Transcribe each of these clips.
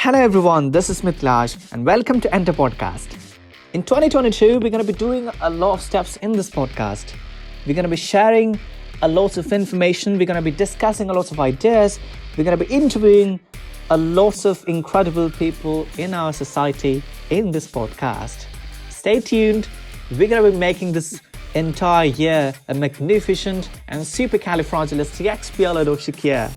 Hello everyone, this is Mithlaj and welcome to Ente PodCast. In 2022, we're going to be doing a lot of steps in this podcast. We're going to be sharing a lot of information. We're going to be discussing a lot of ideas. We're going to be interviewing a lot of incredible people in our society in this podcast. Stay tuned. We're going to be making this entire year a magnificent and supercalifragilisticexpialidocious year.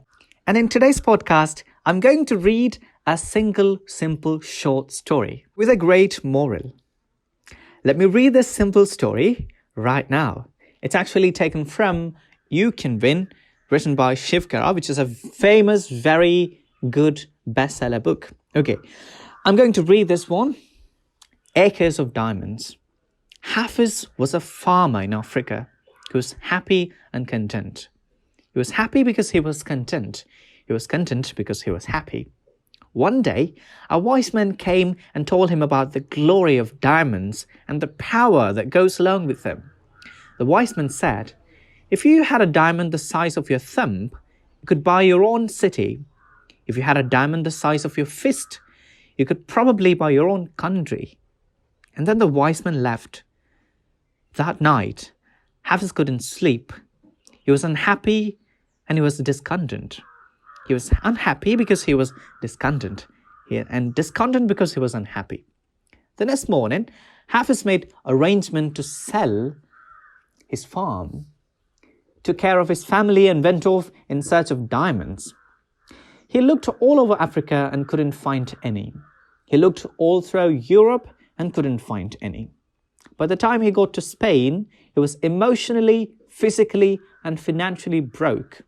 And in today's podcast, I'm going to read a single, simple, short story with a great moral. Let me read this simple story right now. It's actually taken from You Can Win, written by Shiv Khera, which is a famous, very good bestseller book. Okay, I'm going to read this one. Acres of Diamonds. Hafiz was a farmer in Africa who was happy and content. He was happy because he was content. He was content because he was happy. One day, a wise man came and told him about the glory of diamonds and the power that goes along with them. The wise man said, if you had a diamond the size of your thumb, you could buy your own city. If you had a diamond the size of your fist, you could probably buy your own country. And then the wise man left. That night, Hafiz couldn't sleep. He was unhappy and he was discontent. He was unhappy because he was discontent, and discontent because he was unhappy. The next morning, Hafiz made arrangement to sell his farm, took care of his family and went off in search of diamonds. He looked all over Africa and couldn't find any. He looked all through Europe and couldn't find any. By the time he got to Spain, he was emotionally, physically, and financially broke.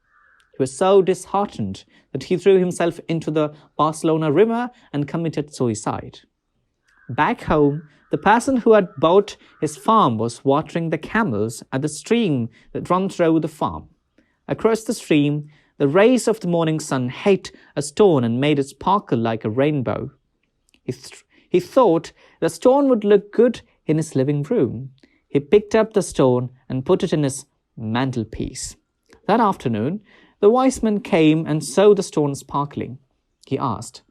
He was so disheartened that he threw himself into the Barcelona river and committed suicide. Back home, the person who had bought his farm was watering the camels at the stream that ran through the farm. Across the stream, the rays of the morning sun hit a stone and made it sparkle like a rainbow. He thought the stone would look good in his living room. He picked up the stone and put it in his mantelpiece. That afternoon, the wise man came and saw the stone sparkling. He asked,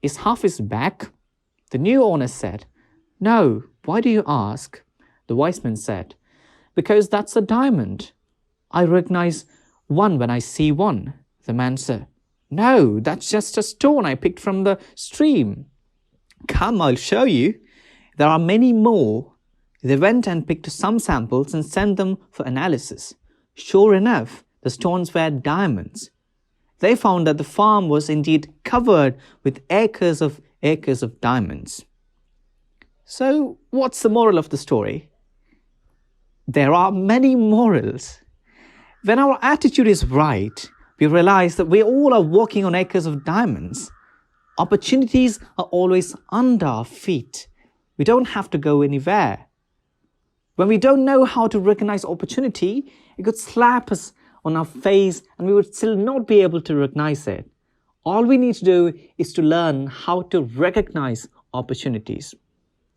is Hafiz back? The new owner said, no, why do you ask? The wise man said, because that's a diamond. I recognize one when I see one. The man said, no, that's just a stone I picked from the stream. Come, I'll show you. There are many more. They went and picked some samples and sent them for analysis. Sure enough, the stones were diamonds. They found that the farm was indeed covered with acres of diamonds. So, what's the moral of the story? There are many morals. When our attitude is right, we realize that we all are walking on acres of diamonds. Opportunities are always under our feet. We don't have to go anywhere. When we don't know how to recognize opportunity, it could slap us on our face and we would still not be able to recognize it. All we need to do is to learn how to recognize opportunities.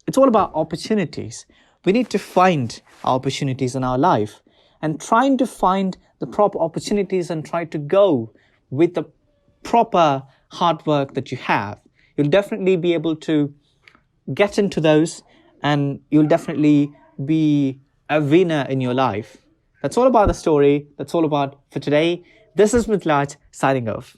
It's all about opportunities. We need to find our opportunities in our life and trying to find the proper opportunities and try to go with the proper hard work that you have. You'll definitely be able to get into those and you'll definitely be a winner in your life. That's all about the story. That's all about for today. This is Mithlaj signing off.